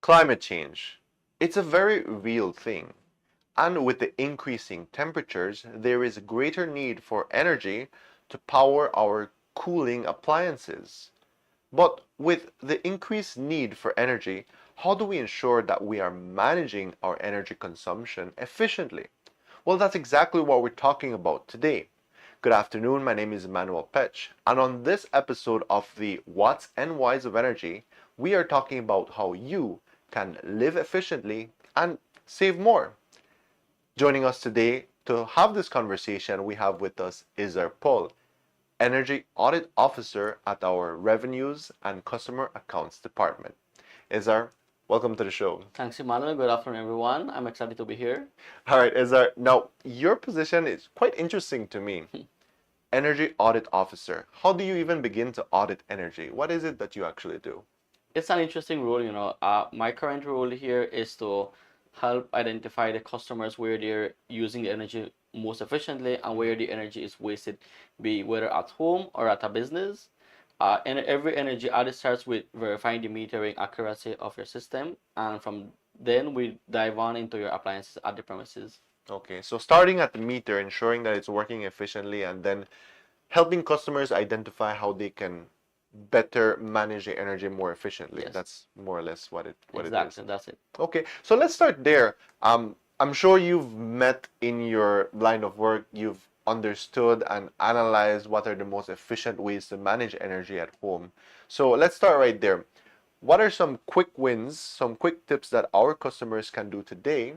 Climate change. It's a very real thing. And with the increasing temperatures, there is a greater need for energy to power our cooling appliances. But with the increased need for energy, how do we ensure that we are managing our energy consumption efficiently? Well, that's exactly what we're talking about today. Good afternoon, my name is Emmanuel Petch, and on this episode of the What's and Whys of Energy, we are talking about how you can live efficiently and save more. Joining us today to have this conversation, we have with us Ezar Pol, Energy Audit Officer at our Revenues and Customer Accounts Department. Ezar, welcome to the show. Thanks, Emmanuel. Good afternoon, everyone. I'm excited to be here. All right, Ezar. Now, your position is quite interesting to me. Energy Audit Officer. How do you even begin to audit energy? What is it that you actually do? It's an interesting role, My current role here is to help identify the customers where they're using the energy most efficiently and where the energy is wasted, be whether at home or at a business. And every energy audit starts with verifying the metering accuracy of your system, and from then we dive on into your appliances at the premises. Okay, so starting at the meter, ensuring that it's working efficiently, and then helping customers identify how they can better manage the energy more efficiently. Yes. That's more or less what it is. Exactly, that's it. Okay, so let's start there. I'm sure you've met in your line of work, you've understood and analyzed what are the most efficient ways to manage energy at home. So let's start right there. What are some quick wins, some quick tips that our customers can do today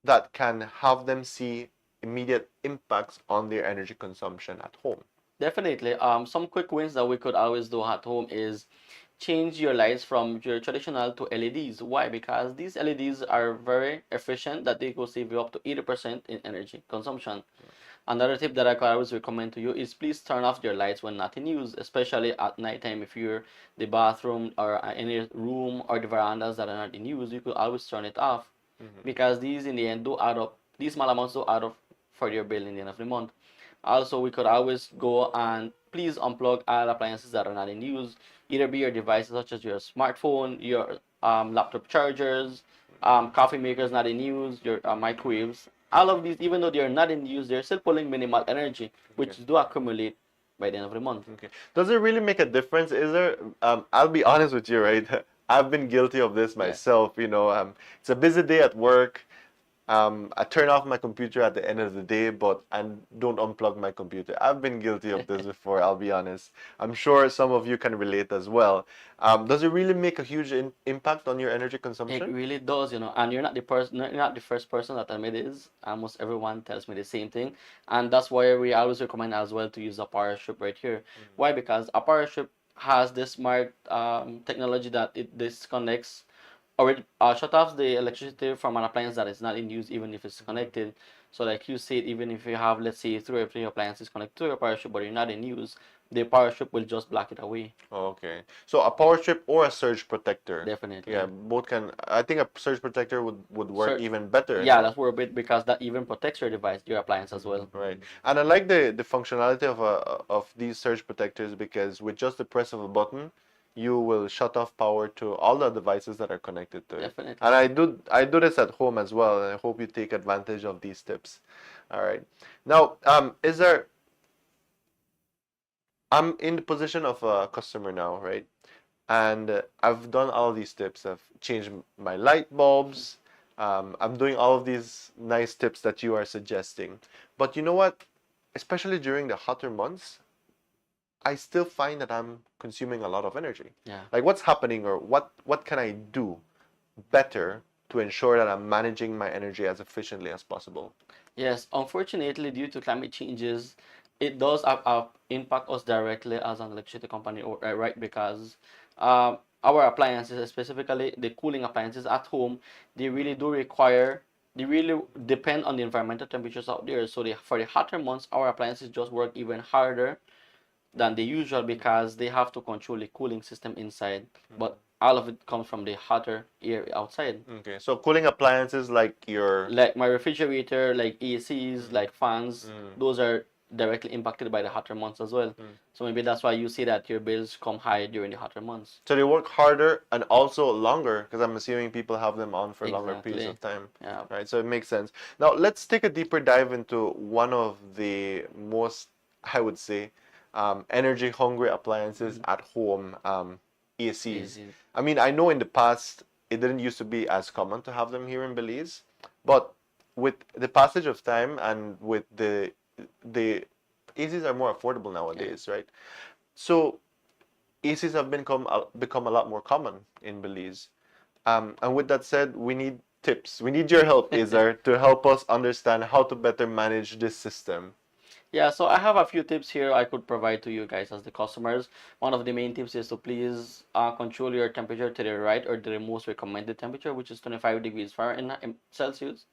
that can have them see immediate impacts on their energy consumption at home? Definitely. Some quick wins that we could always do at home is change your lights from your traditional to LEDs. Why? Because these LEDs are very efficient, that they could save you up to 80% in energy consumption. Another tip that I could always recommend to you is please turn off your lights when not in use, especially at nighttime. If you're the bathroom or any room or the verandas that are not in use, you could always turn it off, because these in the end do add up. These small amounts do add up for your bill in the end of the month. Also, we could always go and please unplug all appliances that are not in use, either be your devices such as your smartphone, your laptop chargers, coffee makers not in use, your microwaves. All of these, even though they are not in use, they're still pulling minimal energy, which do accumulate by the end of the month. Okay. Does it really make a difference? Is there, I'll be honest with you, right? I've been guilty of this myself, it's a busy day at work. I turn off my computer at the end of the day, but I don't unplug my computer. I've been guilty of this before, I'll be honest. I'm sure some of you can relate as well. Does it really make a huge impact on your energy consumption? It really does, and you're not the person, you're not the first person that admit this. Almost everyone tells me the same thing, and that's why we always recommend as well to use a power strip right here. Why? Because a power strip has this smart technology that it disconnects or it shut off the electricity from an appliance that is not in use, even if it's connected. So like you said, even if you have, let's say, 3 or 3 appliances connected to your power strip but you're not in use, the power strip will just block it away. Okay, so a power strip or a surge protector. Definitely. Yeah, both can. I think a surge protector would work even better. Yeah, that's where a bit, because that even protects your device, your appliance as well. Right, and I like the functionality of these surge protectors, because with just the press of a button, you will shut off power to all the devices that are connected to it. Definitely. And I do this at home as well, and I hope you take advantage of these tips. All right. Now, I'm in the position of a customer now, right? And I've done all these tips. I've changed my light bulbs. I'm doing all of these nice tips that you are suggesting. But you know what? Especially during the hotter months, I still find that I'm consuming a lot of energy. Yeah. Like, what's happening, or what can I do better to ensure that I'm managing my energy as efficiently as possible? Yes, unfortunately, due to climate changes, it does impact us directly as an electricity company, right? Because our appliances, specifically the cooling appliances at home, they really depend on the environmental temperatures out there. So for the hotter months, our appliances just work even harder than the usual, because they have to control the cooling system inside. But all of it comes from the hotter air outside. Okay, so cooling appliances like my refrigerator, like ACs, like fans, those are directly impacted by the hotter months as well. So maybe that's why you see that your bills come high during the hotter months. So they work harder and also longer, because I'm assuming people have them on for longer periods Exactly. of time, Yeah. right? So it makes sense. Now let's take a deeper dive into one of the most, I would say, energy hungry appliances at home, ACs. Easy. I mean, I know in the past it didn't used to be as common to have them here in Belize, but with the passage of time and with the ACs are more affordable nowadays, right? So ACs have become a lot more common in Belize. And with that said, we need tips. We need your help, Ezar, to help us understand how to better manage this system. Yeah, so I have a few tips here I could provide to you guys as the customers. One of the main tips is to please control your temperature to the right or the most recommended temperature, which is 25 degrees Fahrenheit Celsius.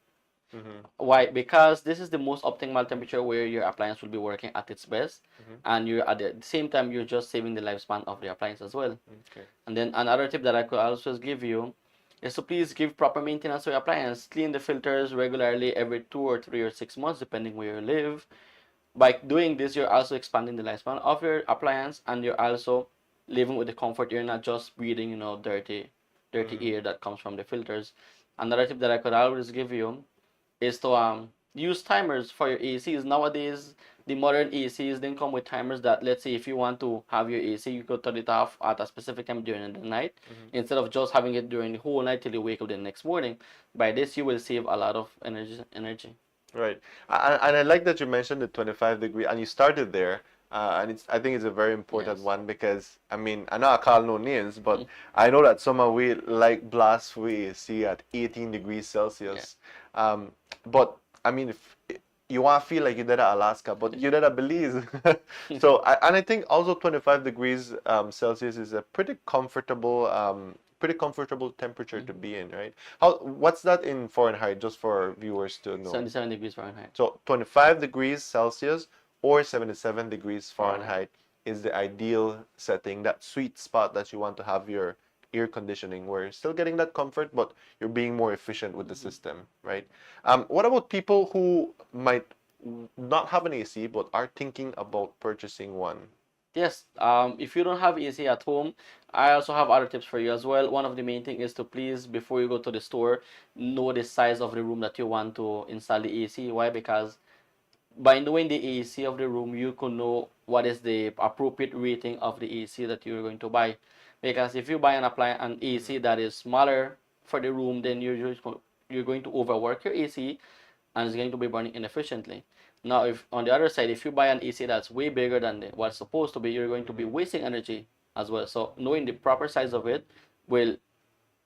Why? Because this is the most optimal temperature where your appliance will be working at its best, and you're at the same time you're just saving the lifespan of the appliance as well. Okay. And then another tip that I could also give you is to please give proper maintenance to your appliance. Clean the filters regularly every 2 or 3 or 6 months, depending where you live. By doing this, you're also expanding the lifespan of your appliance, and you're also living with the comfort. You're not just breathing, dirty air that comes from the filters. Another tip that I could always give you is to use timers for your ACs. Nowadays, the modern ACs then come with timers that, let's say, if you want to have your AC, you could turn it off at a specific time during the night instead of just having it during the whole night till you wake up the next morning. By this, you will save a lot of energy. Right. And I like that you mentioned the 25-degree, and you started there. And I think it's a very important Yes. one because, I mean, I know I call no names, but I know that some of we like blast we see at 18 degrees Celsius. But, I mean, if you want to feel like you're there at Alaska, but you're there at Belize. So, and I think also 25 degrees Celsius is a pretty comfortable temperature to be in, right? What's that in Fahrenheit, just for viewers to know? 77 degrees Fahrenheit. So 25 degrees Celsius or 77 degrees Fahrenheit. Fahrenheit is the ideal setting, that sweet spot that you want to have your air conditioning, where you're still getting that comfort, but you're being more efficient with the system, right? What about people who might not have an AC but are thinking about purchasing one? Yes, if you don't have AC at home, I also have other tips for you as well. One of the main thing is to please, before you go to the store, know the size of the room that you want to install the AC. Why? Because by knowing the AC of the room, you can know what is the appropriate rating of the AC that you're going to buy. Because if you buy an AC that is smaller for the room, then you're going to overwork your AC and it's going to be burning inefficiently. Now, if on the other side, if you buy an AC that's way bigger than what's supposed to be, you're going to be wasting energy as well. So knowing the proper size of it will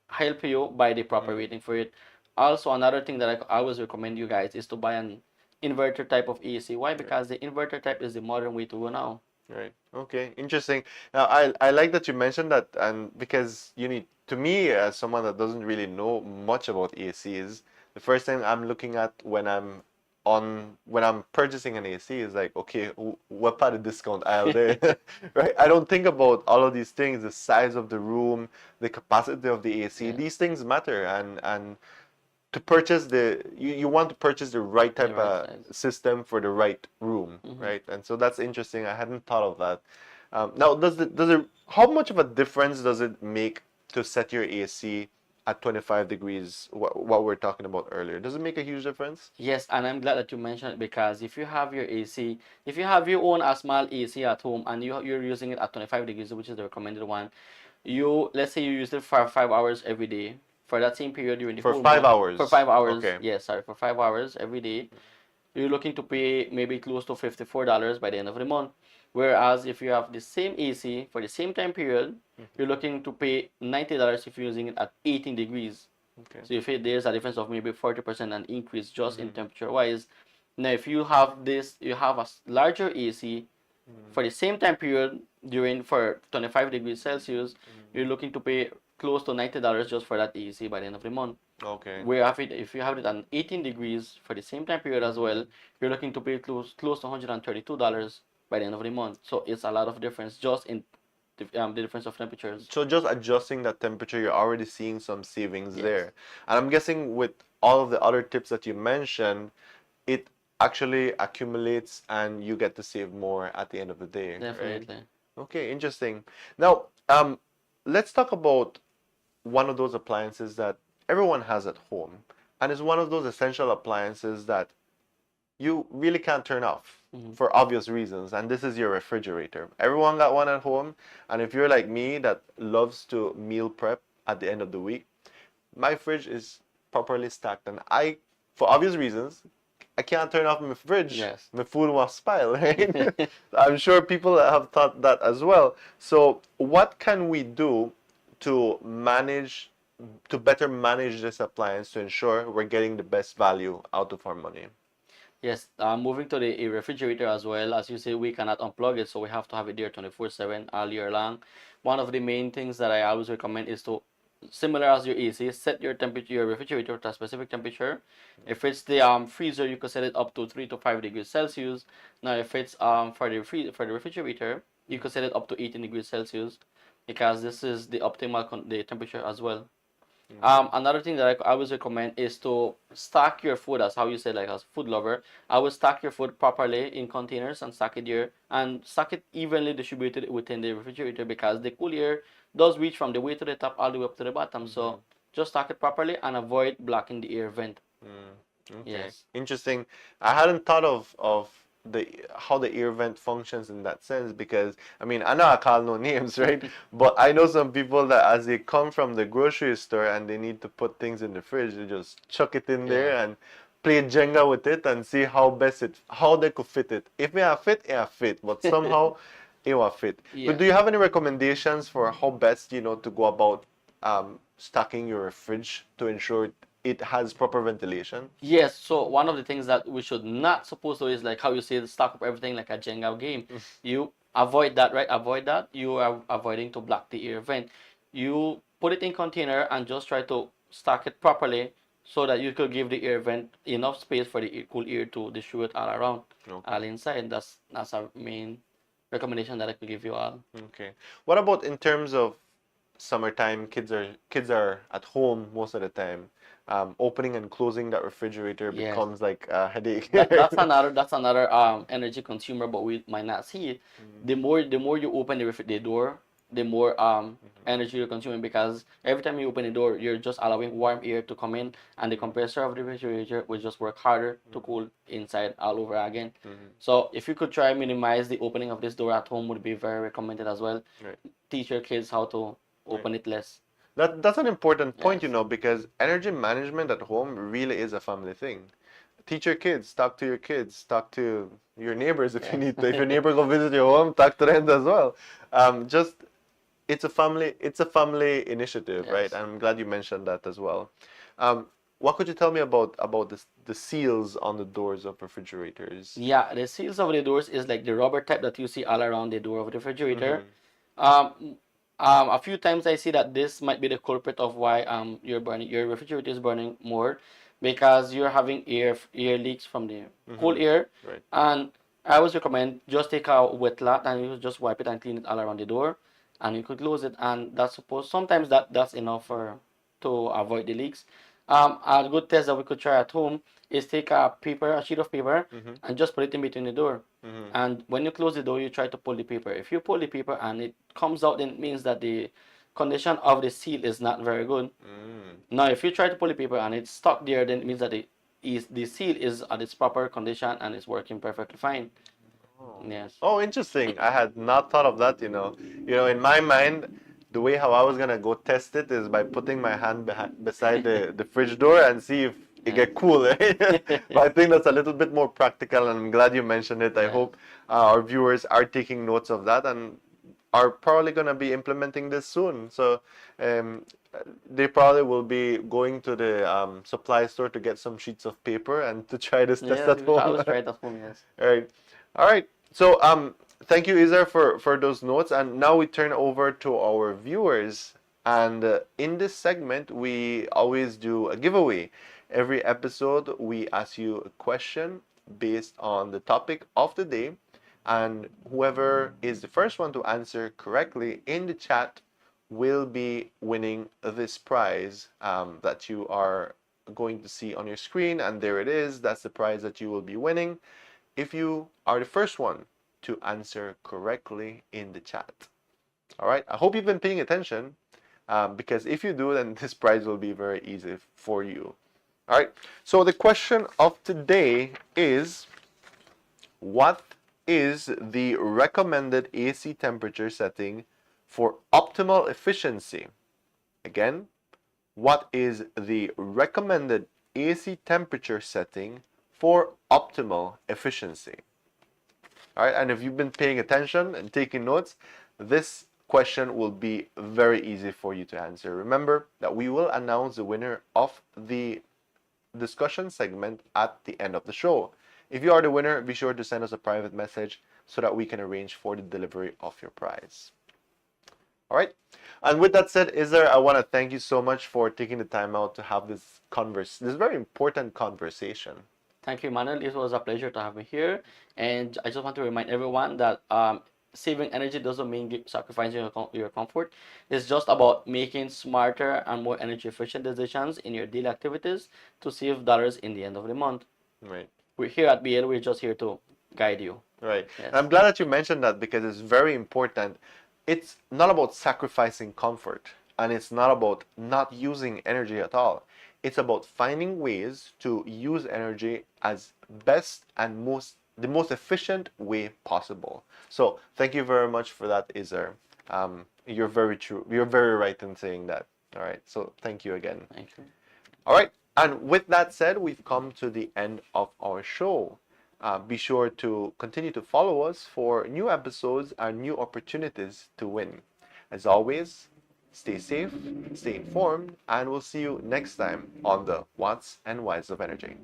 help you buy the proper rating for it. Also, another thing that I always recommend you guys is to buy an inverter type of AC. Why? Because the inverter type is the modern way to go now. Right. Okay. Interesting. Now, I like that you mentioned that, and because to me, as someone that doesn't really know much about ACs, the first thing I'm looking at when I'm purchasing an AC is like, okay, what part of discount aisle there, right? I don't think about all of these things, the size of the room, the capacity of the AC. Yeah. These things matter, and to purchase you want to purchase the right type right of size. system for the right room, right? And so that's interesting. I hadn't thought of that. Now, how much of a difference does it make to set your AC at 25 degrees? What we're talking about earlier, does it make a huge difference? Yes, and I'm glad that you mentioned it because if you have your AC, if you have your own a small AC at home and you're using it at 25 degrees, which is the recommended one, let's say you use it for 5 hours every day. For that same period during the For whole five month, hours. for 5 hours, Okay. yes, sorry, for 5 hours every day, you're looking to pay maybe close to $54 by the end of the month. Whereas if you have the same AC for the same time period, you're looking to pay $90 if you're using it at 18 degrees. Okay. So if there's a difference of maybe 40% an increase just in temperature wise. Now if you have you have a larger AC for the same time period for 25 degrees Celsius, you're looking to pay close to $90 just for that AC by the end of the month. Okay. If you have it at 18 degrees for the same time period as well, you're looking to pay close to $132 by the end of the month. So it's a lot of difference just in the difference of temperatures. So just adjusting that temperature, you're already seeing some savings Yes. there. And I'm guessing with all of the other tips that you mentioned, it actually accumulates and you get to save more at the end of the day, right? Definitely. Okay, interesting. Now, let's talk about one of those appliances that everyone has at home, and is one of those essential appliances that you really can't turn off Mhm. for obvious reasons, and this is your refrigerator. Everyone got one at home, and if you're like me that loves to meal prep at the end of the week, my fridge is properly stacked, and for obvious reasons, I can't turn off my fridge. Yes. My food will spoil, right? I'm sure people have thought that as well. So, what can we do to manage, to better manage this appliance to ensure we're getting the best value out of our money? Yes, moving to the refrigerator as well, as you say, we cannot unplug it, so we have to have it there 24/7 all year long. One of the main things that I always recommend is to, similar as your AC, set your temperature, your refrigerator to a specific temperature. If it's the freezer, you could set it up to 3 to 5 degrees Celsius. Now, if it's for the refrigerator, you could set it up to 18 degrees Celsius, because this is the optimal the temperature as well. Another thing that I always recommend is to stack your food, as how you said, like as food lover. I would stack your food properly in containers and stack it there, and stack it evenly distributed within the refrigerator, because the cool air does reach from the way to the top all the way up to the bottom. So just stack it properly and avoid blocking the air vent. Okay, Yes. interesting. I hadn't thought of the how the ear vent functions in that sense, because I mean I know I call no names, right? But I know some people that as they come from the grocery store and they need to put things in the fridge, they just chuck it in there Yeah. and play Jenga with it and see how they could fit it. If it fit, it fit, but somehow it will fit. But Yeah. do you have any recommendations for how best, to go about stocking your fridge to ensure it has proper ventilation? Yes, so one of the things that we should not supposed to is like how you say stock up everything like a Jenga game. You avoid that, right? Avoid that. You are avoiding to block the air vent. You put it in container and just try to stack it properly so that you could give the air vent enough space for the cool air to distribute all around, all Okay. inside. That's our main recommendation that I could give you all. Okay. What about in terms of summertime? Kids are at home most of the time. Opening and closing that refrigerator Yes. becomes like a headache. That's another energy consumer, but we might not see it. The more you open the door, the more energy you're consuming, because every time you open the door, you're just allowing warm air to come in, and the compressor of the refrigerator will just work harder to cool inside all over again. So if you could try minimize the opening of this door at home, would be very recommended as well. Right. Teach your kids how to open it less. That's an important point, Yes. because energy management at home really is a family thing. Teach your kids, talk to your kids, talk to your neighbors if you Yes. need to. If your neighbor go visit your home, talk to them as well. Just it's a family initiative, right? Yes. I'm glad you mentioned that as well. What could you tell me about the seals on the doors of refrigerators? Yeah, the seals of the doors is like the rubber type that you see all around the door of the refrigerator. Mm-hmm. Um, a few times I see that this might be the culprit of why your refrigerator is burning more, because you're having air leaks from the cool air. Right. And I always recommend just take a wet cloth and you just wipe it and clean it all around the door, and you could close it, and that's supposed sometimes that's enough for to avoid the leaks. A good test that we could try at home is take a sheet of paper, and just put it in between the door. And when you close the door, you try to pull the paper. If you pull the paper and it comes out, then it means that the condition of the seal is not very good. Now, if you try to pull the paper and it's stuck there, then it means that the seal is at its proper condition and it's working perfectly fine. Yes. Oh, interesting. I had not thought of that, in my mind, the way how I was gonna go test it is by putting my hand beside the fridge door and see if it get cool, right? But I think that's a little bit more practical, and I'm glad you mentioned it. I Yeah. hope our viewers are taking notes of that and are probably gonna be implementing this soon. So they probably will be going to the supply store to get some sheets of paper and to try this test Yeah, at you should home. always try it at home, yes. All right. So thank you, Izar, for those notes. And now we turn over to our viewers. And in this segment, we always do a giveaway. Every episode, we ask you a question based on the topic of the day. And whoever is the first one to answer correctly in the chat will be winning this prize that you are going to see on your screen, and there it is. That's the prize that you will be winning if you are the first one to answer correctly in the chat. All right, I hope you've been paying attention, because if you do, then this prize will be very easy for you. All right, so the question of today is, what is the recommended AC temperature setting for optimal efficiency? Again, what is the recommended AC temperature setting for optimal efficiency? All right, and if you've been paying attention and taking notes, this question will be very easy for you to answer. Remember that we will announce the winner of the discussion segment at the end of the show. If you are the winner, be sure to send us a private message so that we can arrange for the delivery of your prize. All right, and with that said, Ezar, I want to thank you so much for taking the time out to have this very important conversation. Thank you, Manuel. It was a pleasure to have me here. And I just want to remind everyone that saving energy doesn't mean sacrificing your comfort. It's just about making smarter and more energy efficient decisions in your daily activities to save dollars in the end of the month. Right. We're here at BL, we're just here to guide you. Right. Yes. And I'm glad that you mentioned that, because it's very important. It's not about sacrificing comfort, and it's not about not using energy at all. It's about finding ways to use energy as best and the most efficient way possible. So thank you very much for that, Ezar. You're very true. You're very right in saying that. All right. So thank you again. Thank you. All right. And with that said, we've come to the end of our show. Be sure to continue to follow us for new episodes and new opportunities to win. As always, stay safe, stay informed, and we'll see you next time on the Whats and Whys of Energy.